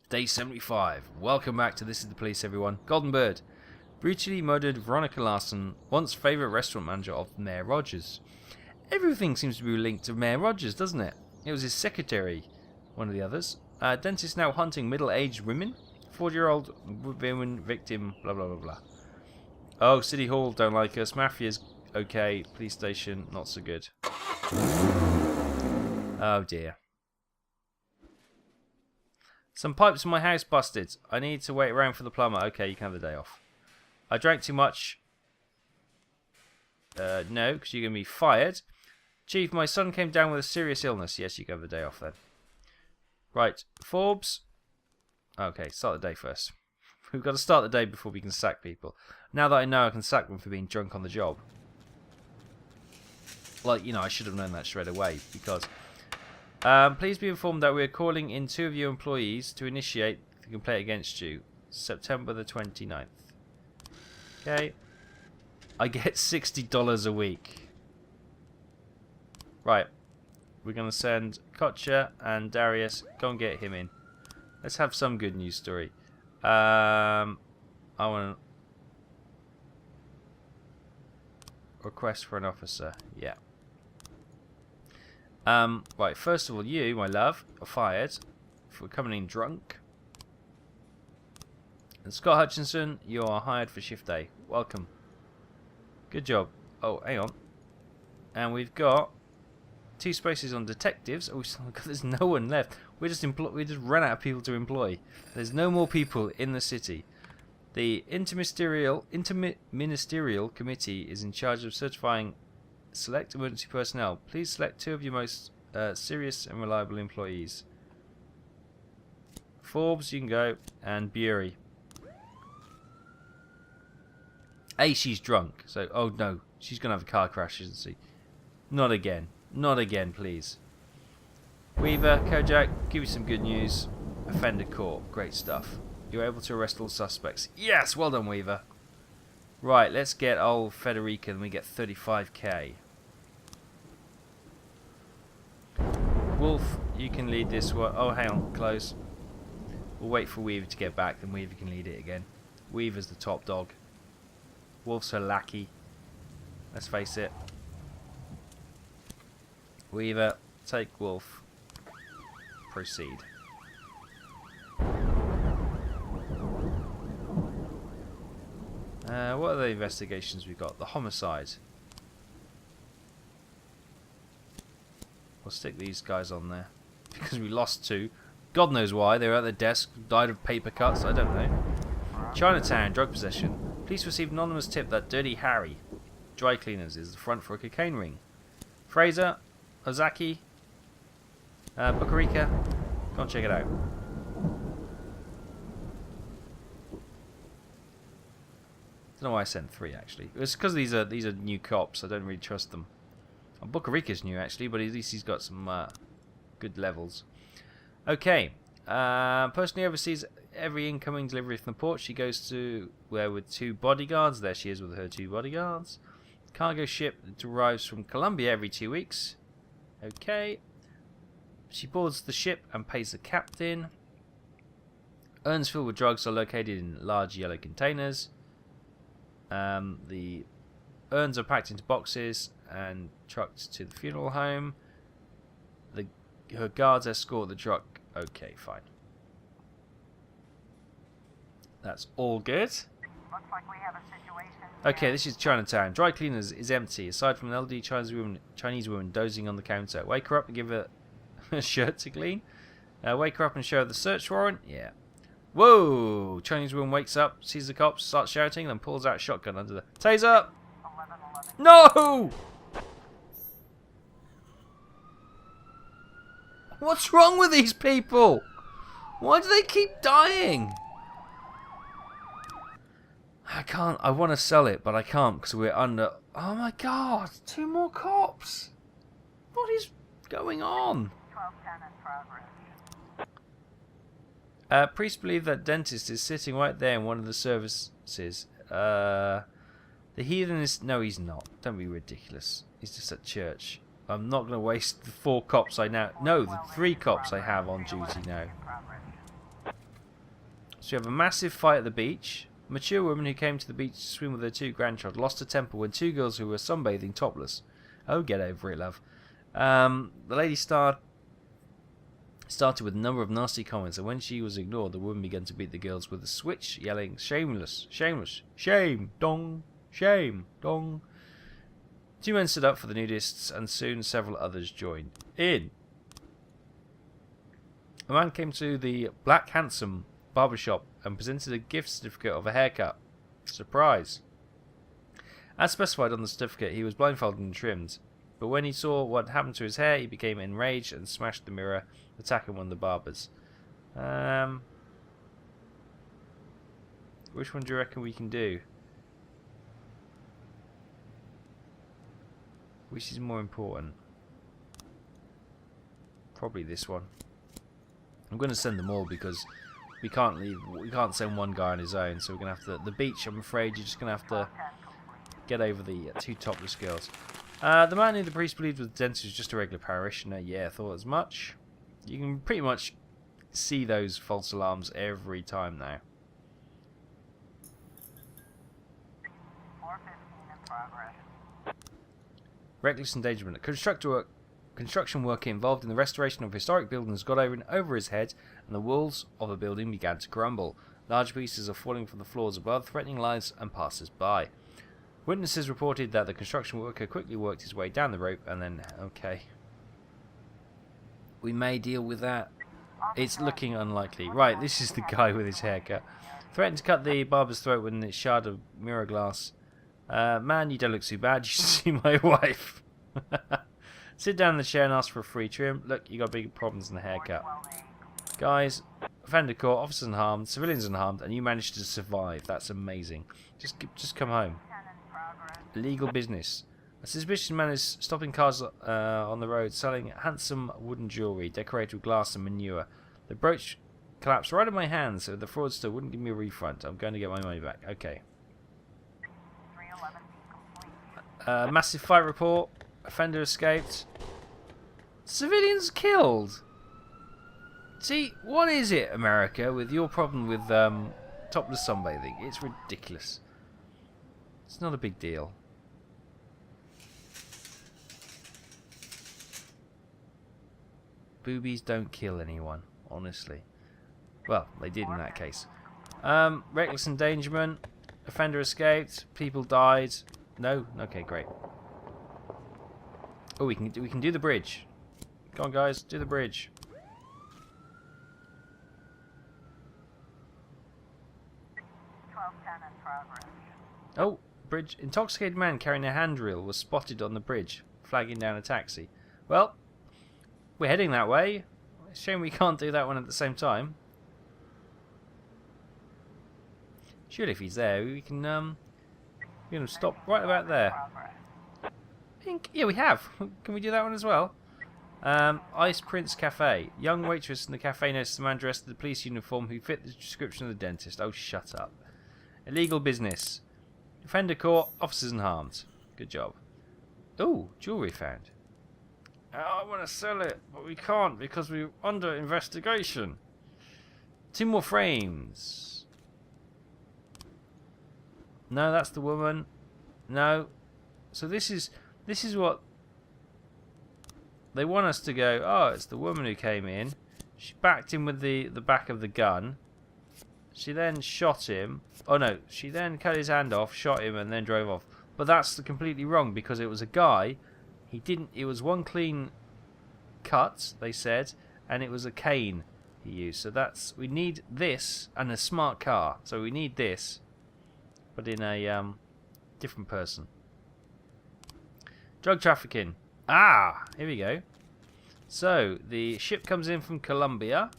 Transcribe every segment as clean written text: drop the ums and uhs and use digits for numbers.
Day 75. Welcome back to This Is the Police, everyone. Golden Bird. Brutally murdered Veronica Larson, once favourite restaurant manager of Mayor Rogers. Everything seems to be linked to Mayor Rogers, doesn't it? It was his secretary, one of the others. Dentist now hunting middle-aged women. 40-year-old women victim, blah, blah, blah, blah. Oh, City Hall, don't like us. Mafia's okay. Police station, not so good. Oh, dear. Some pipes in my house busted. I need to wait around for the plumber. Okay, you can have the day off. I drank too much. No, because you're going to be fired. Chief, my son came down with a serious illness. Yes, you can have the day off then. Right, Forbes. Okay, start the day first. We've got to start the day before we can sack people. Now that I know I can sack them for being drunk on the job. Like, you know, I should have known that straight away because... please be informed that we are calling in 2 of your employees to initiate the complaint against you. September the 29th. Okay. I get $60 a week. Right. We're going to send Kotcha and Darius. Go and get him in. Let's have some good news story. I want to request for an officer. Yeah. Right, first of all, you, my love, are fired for coming in drunk. And Scott Hutchinson, you are hired for shift A. Welcome. Good job. Oh, hang on. And we've got 2 spaces on detectives. Oh, there's no one left. We just ran out of people to employ. There's no more people in the city. The interministerial committee is in charge of certifying select emergency personnel. Please select 2 of your most serious and reliable employees. Forbes, you can go, and Bury. A, she's drunk, so oh no, she's gonna have a car crash, isn't she? Not again, not again, please. Weaver, Kojak, give you some good news. Offender caught, great stuff. You're able to arrest all suspects. Yes, well done, Weaver. Right, let's get old Federica, and we get 35k. Wolf, you can lead this one. Oh, hang on, close. We'll wait for Weaver to get back, then Weaver can lead it again. Weaver's the top dog. Wolf's her lackey. Let's face it. Weaver, take Wolf. Proceed. What are the investigations we've got? The homicide. We'll stick these guys on there. Because we lost 2. God knows why. They were at their desk, died of paper cuts, I don't know. Chinatown, drug possession. Police received anonymous tip that Dirty Harry, dry cleaners, is the front for a cocaine ring. Fraser, Ozaki, Bukarika, go and check it out. Don't know why I sent 3 actually. It's because these are new cops. I don't really trust them. Oh, Bukarika's new actually, but at least he's got some good levels. Okay. Person who oversees every incoming delivery from the port. She goes to where with 2 bodyguards. There she is with her 2 bodyguards. Cargo ship that arrives from Colombia every 2 weeks. Okay. She boards the ship and pays the captain. Urns filled with drugs are located in large yellow containers. The urns are packed into boxes and trucked to the funeral home. Her guards escort the truck. Okay, fine. That's all good. Looks like we have a situation. Okay, this is Chinatown. Dry cleaners is empty, aside from an elderly Chinese woman dozing on the counter. Wake her up and give her a shirt to clean. Wake her up and show her the search warrant. Yeah. Whoa! Chinese woman wakes up, sees the cops, starts shouting, then pulls out a shotgun under the taser. 11-11. No! What's wrong with these people? Why do they keep dying? I can't. I want to sell it, but I can't because we're under... Oh my god! 2 more cops! What is going on? 12-10 in progress. Priests believe that dentist is sitting right there in one of the services. The heathen is... No, he's not. Don't be ridiculous. He's just at church. I'm not going to waste the 4 cops I now... No, the 3 cops I have on duty now. So we have a massive fight at the beach. A mature woman who came to the beach to swim with her 2 grandchildren lost her temper when 2 girls who were sunbathing topless. Oh, get over it, love. The lady started with a number of nasty comments, and when she was ignored, the woman began to beat the girls with a switch, yelling, "Shameless, shameless, shame, dong, shame, dong." 2 men stood up for the nudists, and soon several others joined in. A man came to the Black Handsome barbershop and presented a gift certificate of a haircut. Surprise! As specified on the certificate, he was blindfolded and trimmed, but when he saw what happened to his hair, he became enraged and smashed the mirror, attacking one of the barbers. Which one do you reckon we can do? Which is more important? Probably this one. I'm going to send them all because we can't leave. We can't send one guy on his own, so we're going to have to. The beach, I'm afraid, you're just going to have to get over the 2 topless girls. The man who the priest believed was the dentist was just a regular parishioner. Yeah, thought as much. You can pretty much see those false alarms every time now. 415 in progress. Reckless endangerment. Construction worker involved in the restoration of historic buildings got over his head, and the walls of a building began to crumble. Large pieces are falling from the floors above, threatening lives and passers-by. Witnesses reported that the construction worker quickly worked his way down the rope and then... Okay. We may deal with that. It's looking unlikely. Right, this is the guy with his haircut. Threatened to cut the barber's throat with a shard of mirror glass. Man, you don't look too bad. You should see my wife. Sit down in the chair and ask for a free trim. Look, you got big problems in the haircut. Guys, offender caught, officers unharmed, civilians unharmed, and you managed to survive. That's amazing. Just come home. Illegal business. A suspicious man is stopping cars on the road selling handsome wooden jewellery decorated with glass and manure. The brooch collapsed right in my hand, so the fraudster wouldn't give me a refund. I'm going to get my money back. Okay. 311 complete. Massive fight report. Offender escaped. Civilians killed. See, what is it, America, with your problem with topless sunbathing? It's ridiculous. It's not a big deal. Boobies don't kill anyone, honestly. Well, they did in that case. Reckless endangerment. Offender escaped. People died. No? Okay, great. Oh, we can do the bridge. Come on, guys, do the bridge. In progress. Oh, bridge. Intoxicated man carrying a handrail was spotted on the bridge, flagging down a taxi. Well, we're heading that way. It's a shame we can't do that one at the same time. Surely if he's there, we can stop right about there. Yeah, we have. Can we do that one as well? Ice Prince Cafe. Young waitress in the cafe noticed the man dressed in the police uniform who fit the description of the dentist. Oh, shut up. Illegal business. Offender caught, officers unharmed. Good job. Oh, jewellery found. I want to sell it, but we can't because we're under investigation. 2 more frames. No, that's the woman. No. So this is what they want us to go. Oh, it's the woman who came in. She backed him with the back of the gun. She then shot him. Oh no, she then cut his hand off, shot him, and then drove off. But that's completely wrong because it was a guy. It was one clean cut, they said, and it was a cane he used. So we need this and a smart car. So we need this, but in a different person. Drug trafficking. Ah, here we go. So the ship comes in from Colombia.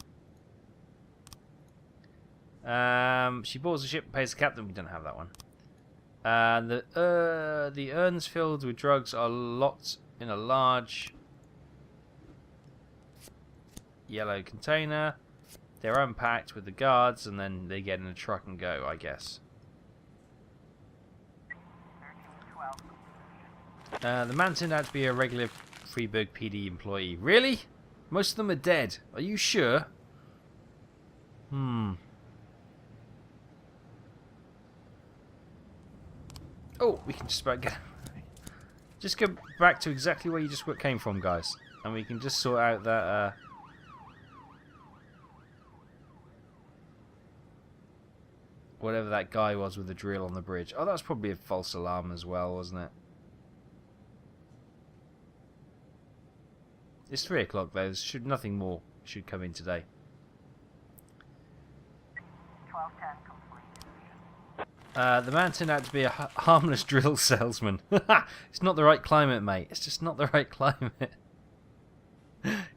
She boards the ship and pays the captain. We don't have that one. And the urns filled with drugs are locked in a large yellow container. They're unpacked with the guards, and then they get in a truck and go, I guess. 1312. The man turned out to be a regular Freeburg PD employee. Really? Most of them are dead. Are you sure? Oh, we can just about get... Just go back to exactly where you just came from, guys. And we can just sort out that... whatever that guy was with the drill on the bridge. Oh, that was probably a false alarm as well, wasn't it? It's 3 o'clock though. Nothing more should come in today. 1210 complete. The man turned out to be a harmless drill salesman. It's not the right climate, mate. It's just not the right climate.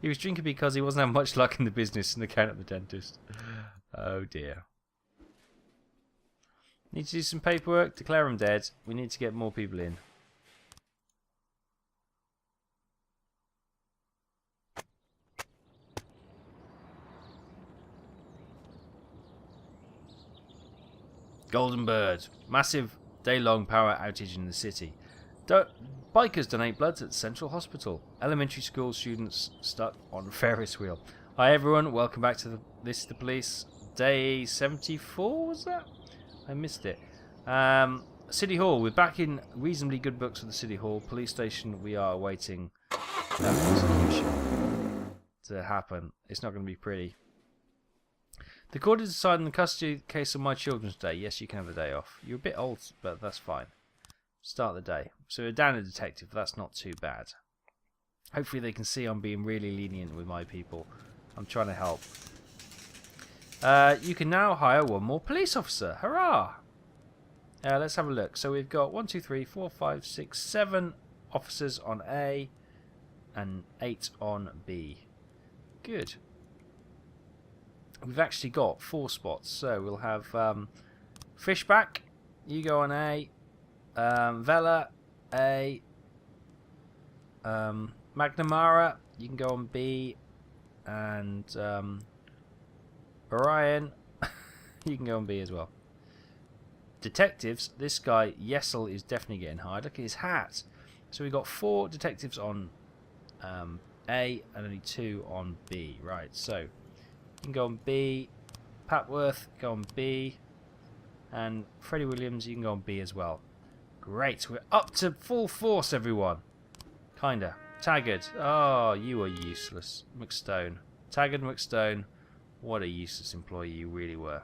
He was drinking because he wasn't having much luck in the business and account at the dentist. Oh dear. Need to do some paperwork, declare him dead. We need to get more people in. Golden Bird. Massive day-long power outage in the city. Bikers donate blood at Central Hospital. Elementary school students stuck on Ferris wheel. Hi everyone, welcome back to the police. Day 74 was that? I missed it. City Hall. We're back in reasonably good books for the City Hall. Police station. We are awaiting execution to happen. It's not going to be pretty. The court is deciding the custody case of my children's day. Yes, you can have the day off. You're a bit old, but that's fine. Start the day. So we're down a detective. That's not too bad. Hopefully they can see I'm being really lenient with my people. I'm trying to help. You can now hire 1 more police officer. Hurrah! Let's have a look. So we've got 1, 2, 3, 4, 5, 6, 7 officers on A and 8 on B. Good. We've actually got 4 spots. So we'll have Fishback. You go on A. Vela A. McNamara. You can go on B. And Orion, you can go and B as well. Detectives, this guy Yesel is definitely getting hired. Look at his hat. So we've got 4 detectives on A and only 2 on B. Right, so you can go on B. Papworth, go on B. And Freddie Williams, you can go on B as well. Great, we're up to full force, everyone. Kinda. Taggart, oh, you are useless. McStone. Taggart, McStone. What a useless employee you really were.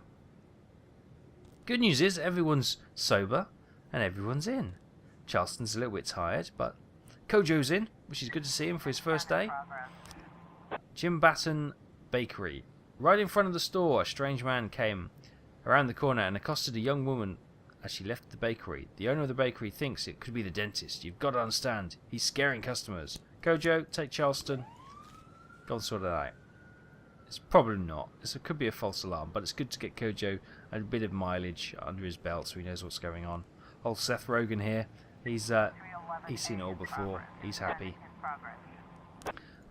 Good news is everyone's sober and everyone's in. Charleston's a little bit tired, but Kojo's in, which is good to see him for his first day. Jim Batten Bakery. Right in front of the store, a strange man came around the corner and accosted a young woman as she left the bakery. The owner of the bakery thinks it could be the dentist. You've got to understand. He's scaring customers. Kojo, take Charleston. Go and sort it out. It's probably not. It could be a false alarm, but it's good to get Kojo a bit of mileage under his belt so he knows what's going on. Old Seth Rogen here. He's seen it all before. He's happy.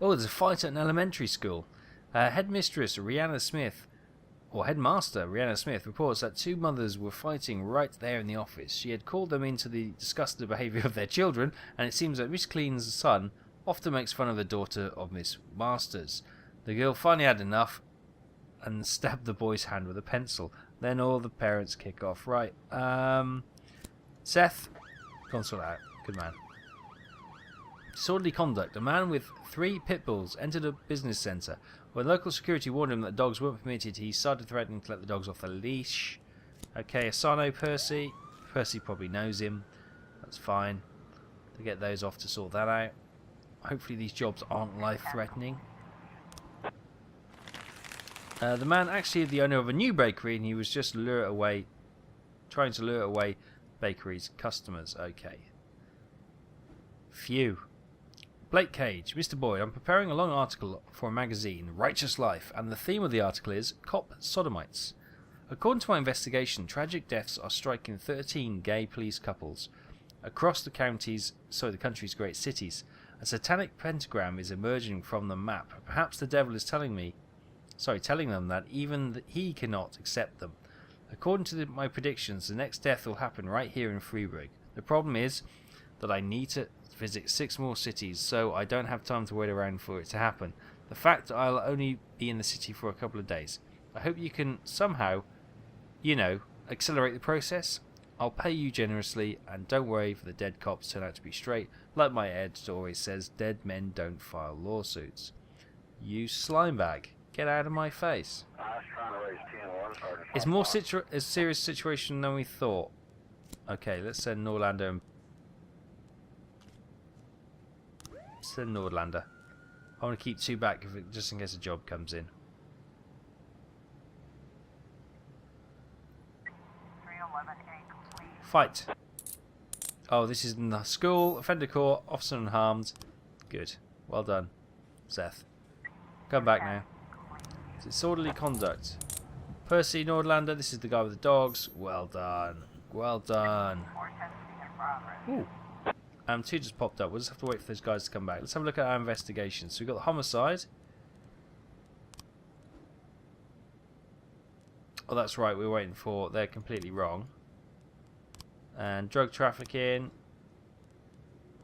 Oh, there's a fight at an elementary school. Headmistress Rihanna Smith, or Headmaster Rihanna Smith, reports that 2 mothers were fighting right there in the office. She had called them in to discuss the behaviour of their children, and it seems that Miss Clean's son often makes fun of the daughter of Miss Masters. The girl finally had enough and stabbed the boy's hand with a pencil. Then all the parents kick off. Right. Seth, console out. Good man. Disorderly conduct. A man with 3 pit bulls entered a business centre. When local security warned him that dogs weren't permitted, he started threatening to let the dogs off the leash. Okay, Asano Percy. Percy probably knows him. That's fine. To get those off to sort that out. Hopefully these jobs aren't life-threatening. The man actually the owner of a new bakery, and he was just trying to lure away bakery's customers. Okay. Phew. Blake Cage, Mr. Boyd, I'm preparing a long article for a magazine, Righteous Life, and the theme of the article is Cop Sodomites. According to my investigation, tragic deaths are striking 13 gay police couples across the country's great cities. A satanic pentagram is emerging from the map. Perhaps the devil is telling them that even he cannot accept them. According to my predictions, the next death will happen right here in Freeburg. The problem is that I need to visit 6 more cities, so I don't have time to wait around for it to happen. The fact that I'll only be in the city for a couple of days. I hope you can somehow, accelerate the process. I'll pay you generously, and don't worry if the dead cops turn out to be straight. Like my editor always says, dead men don't file lawsuits. You slimebag, get out of my face. I was trying to raise 10-1, Sergeant. It's more a serious situation than we thought. Okay, let's send Norlander and... Send Nordlander. I want to keep 2 back just in case a job comes in. 311A complete. Fight. Oh, this is in the school. Offender court. Officer unharmed. Good. Well done, Seth. Come back now. It's disorderly conduct. Percy Nordlander. This is the guy with the dogs. Well done. Well done. 410 in progress. Ooh. 2 just popped up. We'll just have to wait for those guys to come back. Let's have a look at our investigation. So we've got the homicide. Oh, that's right. We're waiting for... They're completely wrong. And drug trafficking.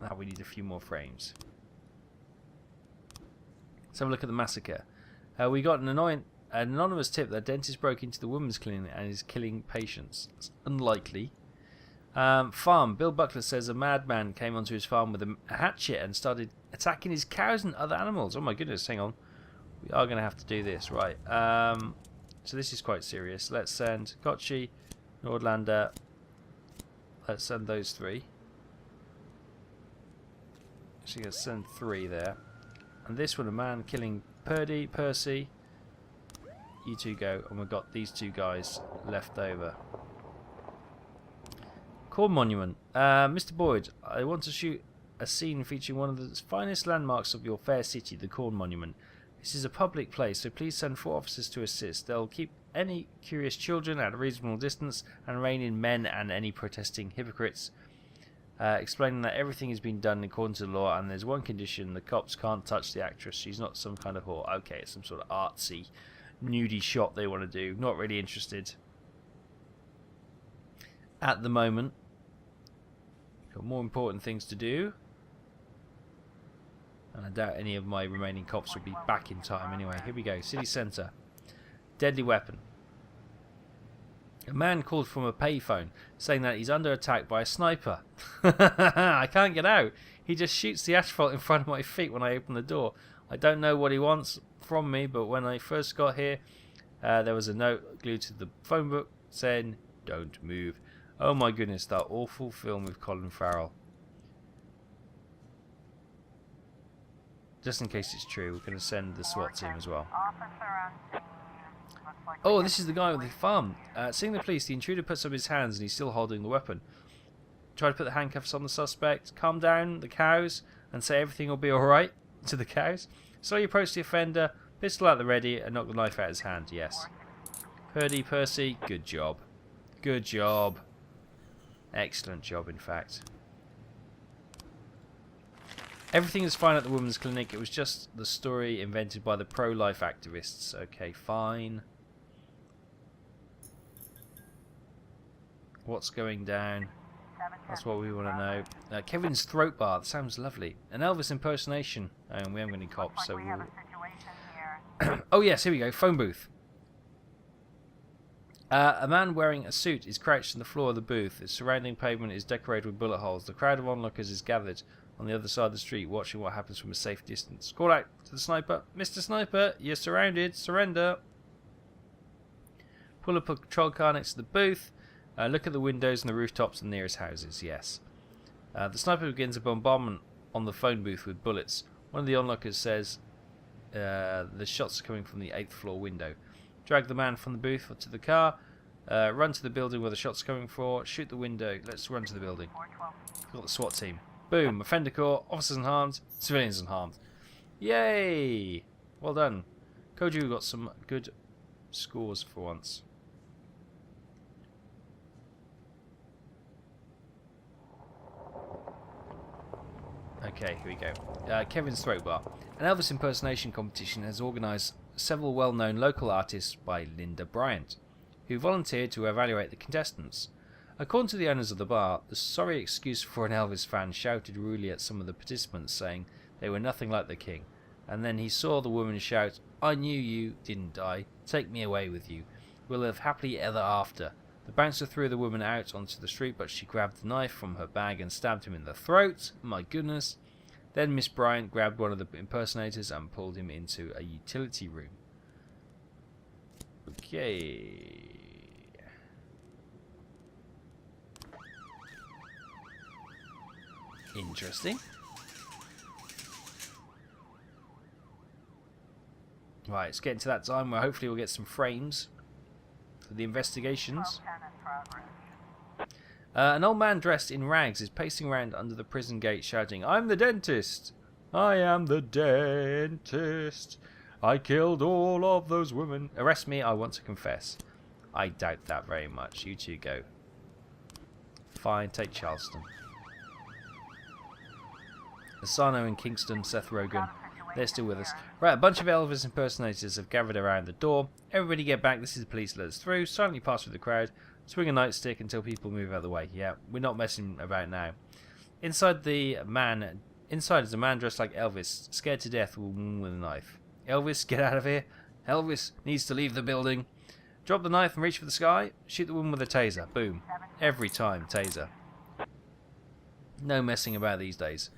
Now we need a few more frames. Let's have a look at the massacre. We got an anonymous tip that a dentist broke into the women's clinic and is killing patients. It's unlikely. Farm. Bill Buckler says a madman came onto his farm with a hatchet and started attacking his cows and other animals. Oh my goodness, hang on. We are going to have to do this, right. So this is quite serious. Let's send Kochi, Nordlander. Let's send those 3. So you're going to send 3 there. And this one, a man killing Percy. You 2 go, and we've got these 2 guys left over. Corn Monument. Mr. Boyd, I want to shoot a scene featuring one of the finest landmarks of your fair city, the Corn Monument. This is a public place, so please send 4 officers to assist. They'll keep any curious children at a reasonable distance and rein in men and any protesting hypocrites, explaining that everything has been done according to the law and there's one condition: the cops can't touch the actress. She's not some kind of whore. Okay, it's some sort of artsy, nudie shot they want to do. Not really interested at the moment. Got more important things to do. And I doubt any of my remaining cops will be back in time anyway. Here we go. City centre. Deadly weapon. A man called from a payphone saying that he's under attack by a sniper. I can't get out. He just shoots the asphalt in front of my feet when I open the door. I don't know what he wants from me, but when I first got here, there was a note glued to the phone book saying, "Don't move." Oh my goodness, that awful film with Colin Farrell. Just in case it's true, we're going to send the SWAT team as well. Officer on scene. Looks like Oh, this is the guy with the farm. Seeing the police, the intruder puts up his hands and he's still holding the weapon. Try to put the handcuffs on the suspect. Calm down the cows and say everything will be alright to the cows. Slowly approach the offender, pistol at the ready, and knock the knife out of his hand. Yes. Percy, good job. Good job. Excellent job, in fact. Everything is fine at the women's clinic. It was just the story invented by the pro-life activists. Okay, fine. What's going down? That's what we want to know. Kevin's throat bar. That sounds lovely. An Elvis impersonation. And we haven't got any cops, so we have we'll... a situation here. Oh yes, here we go. Phone booth. A man wearing a suit is crouched on the floor of the booth. Its surrounding pavement is decorated with bullet holes. The crowd of onlookers is gathered on the other side of the street, watching what happens from a safe distance. Call out to the sniper. Mr. Sniper, you're surrounded. Surrender. Pull up a patrol car next to the booth. Look at the windows and the rooftops of the nearest houses. Yes. The sniper begins a bombardment on the phone booth with bullets. One of the onlookers says the shots are coming from the 8th floor window. Drag the man from the booth to the car. Run to the building where the shots are coming from. Shoot the window. Let's run to the building. 412. Got the SWAT team. Boom. Offender court. Officers unharmed. Civilians unharmed. Yay! Well done. Koju got some good scores for once. Okay, here we go. Kevin's throat bar. An Elvis impersonation competition has organised several well-known local artists by Linda Bryant, who volunteered to evaluate the contestants. According to the owners of the bar, the sorry excuse for an Elvis fan shouted rudely at some of the participants, saying they were nothing like the king. And then he saw the woman shout, "I knew you didn't die. Take me away with you. We'll live happily ever after." The bouncer threw the woman out onto the street, but she grabbed the knife from her bag and stabbed him in the throat. My goodness. Then Miss Bryant grabbed one of the impersonators and pulled him into a utility room. Okay. Interesting. Right, it's getting to that time where hopefully we'll get some frames for the investigations. 1210 in progress. An old man dressed in rags is pacing around under the prison gate shouting, "I'm the dentist! I am the dentist! I killed all of those women. Arrest me, I want to confess." I doubt that very much. You two go. Fine, take Charleston. Asano and Kingston, Seth Rogen. They're still with us. Right, a bunch of Elvis impersonators have gathered around the door. Everybody get back. This is the police. Let us through. Silently pass through the crowd. Swing a nightstick until people move out of the way. Yeah, we're not messing about now. Inside is a man dressed like Elvis, scared to death with a knife. Elvis, get out of here. Elvis needs to leave the building. Drop the knife and reach for the sky. Shoot the woman with a taser. Boom. Every time, taser. No messing about these days.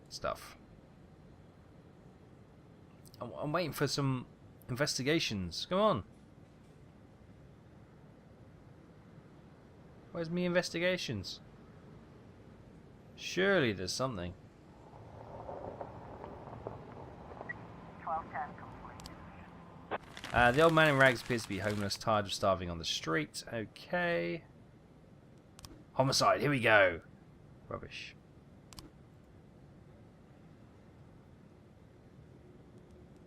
Stuff. I'm waiting for some investigations. Come on. Where's me investigations? Surely there's something. 1210 complete. The old man in rags appears to be homeless, tired of starving on the street. Okay. Homicide, here we go. Rubbish.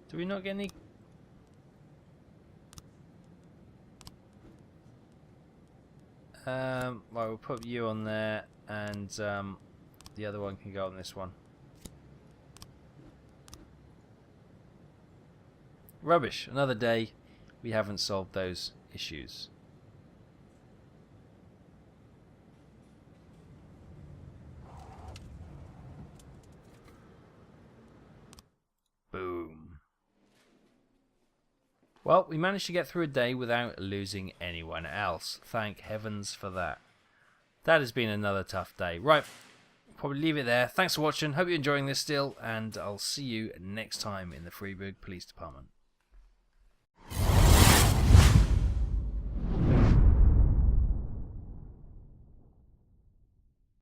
Do we not get any? Well, we'll put you on there, and the other one can go on this one. Rubbish. Another day. We haven't solved those issues. Boom. Well, we managed to get through a day without losing anyone else. Thank heavens for that. That has been another tough day. Right, probably leave it there. Thanks for watching. Hope you're enjoying this still, and I'll see you next time in the Freeburg Police Department.